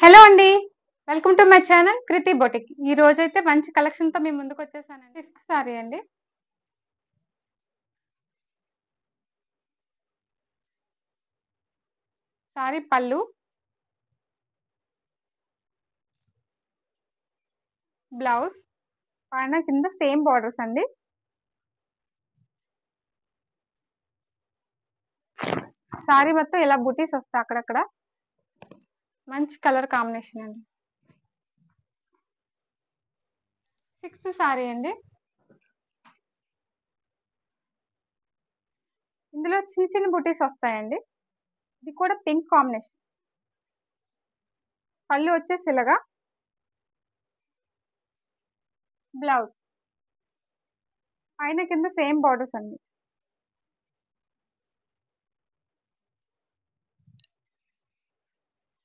Hello అండి. Welcome to my channel Kriti boutique. ఈ రోజైతే మంచి కలెక్షన్‌తో మీ ముందుకొచ్చేసానండి. సిల్క్ సారీ అండి. సారీ పళ్ళు, బ్లౌజ్, పైన కింద సేమ్ బోర్డర్స్ అండి. సారీ మొత్తం ఇలా బుటీస్ వస్తాయి అక్కడక్కడ. మంచి కలర్ కాంబినేషన్ అండి. 6 సారీ అండి. ఇందులో చిన్న చిన్న బుటీస్ వస్తాయండి. ఇది కూడా పింక్ కాంబినేషన్. పళ్ళు వచ్చేసి ఇలాగా, బ్లౌజ్ పైన కింద సేమ్ బోర్డర్స్ అండి.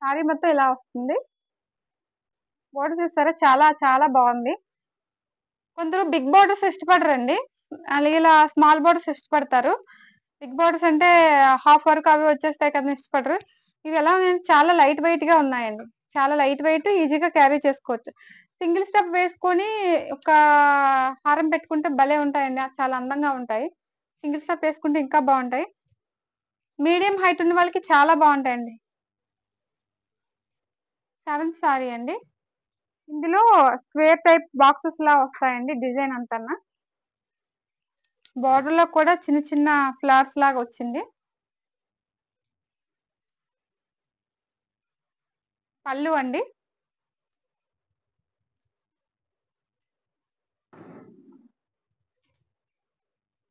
సారీ మొత్తం ఇలా వస్తుంది. బోర్డర్స్ చూసారా, చాలా చాలా బాగుంది. కొందరు బిగ్ బోర్డర్స్ ఇష్టపడరండి. అలాగే ఇలా స్మాల్ బోర్డర్స్ ఇష్టపడతారు. బిగ్ బోర్డర్స్ అంటే హాఫ్ వరకు అవి వచ్చేస్తాయి కదా, ఇష్టపడరు. ఇవి ఎలా ఉన్నాయంటే చాలా లైట్ వెయిట్ గా ఉన్నాయండి. చాలా లైట్ వెయిట్, ఈజీగా క్యారీ చేసుకోవచ్చు. సింగిల్ స్టెప్ వేసుకొని ఒక హారం పెట్టుకుంటే భలే ఉంటాయండి. చాలా అందంగా ఉంటాయి. సింగిల్ స్టెప్ వేసుకుంటే ఇంకా బాగుంటాయి. మీడియం హైట్ ఉన్న వాళ్ళకి చాలా బాగుంటాయండి. 7th సారీ అండి. ఇందులో స్క్వేర్ టైప్ బాక్సెస్ లా వస్తాయండి. డిజైన్ అంతా బార్డర్ లో కూడా చిన్న చిన్న ఫ్లవర్స్ లాగా వచ్చింది. పళ్ళు అండి.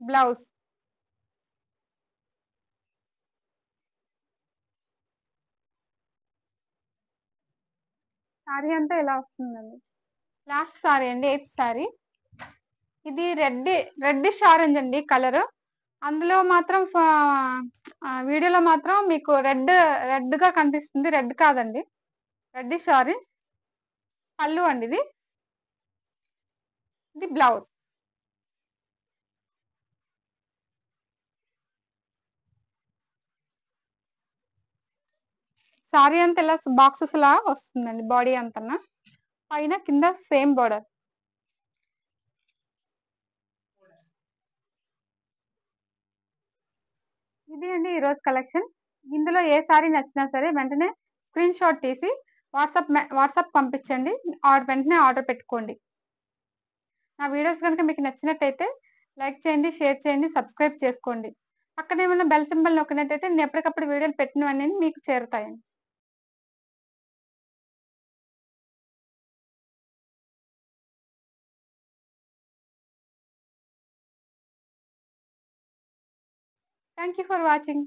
బ్లౌజ్ సారీ అంతా ఇలా వస్తుందండి. లాస్ట్ సారీ అండి, 8th సారీ. ఇది రెడ్డిష్ ఆరెంజ్ అండి కలర్. అందులో మాత్రం వీడియోలో మాత్రం మీకు రెడ్ గా కనిపిస్తుంది. రెడ్ కాదండి, రెడ్డిష్ ఆరెంజ్. పళ్ళు అండి ఇది. ఇది బ్లౌజ్. సారీ అంతా ఇలా బాక్సెస్ లా వస్తుందండి. బాడీ అంతా పైన కింద సేమ్ బోర్డర్. ఇది అండి ఈరోజు కలెక్షన్. ఇందులో ఏ సారీ నచ్చినా సరే వెంటనే స్క్రీన్ షాట్ తీసి వాట్సాప్ పంపించండి. వెంటనే ఆర్డర్ పెట్టుకోండి. నా వీడియోస్ కనుక మీకు నచ్చినట్టయితే లైక్ చేయండి, షేర్ చేయండి, సబ్స్క్రైబ్ చేసుకోండి. పక్కనే ఉన్న బెల్ సింబల్ నొక్కినట్టయితే నేను ఎప్పటికప్పుడు వీడియోలు పెట్టినవన్నీ మీకు చేరుతాయండి. Thank you for watching.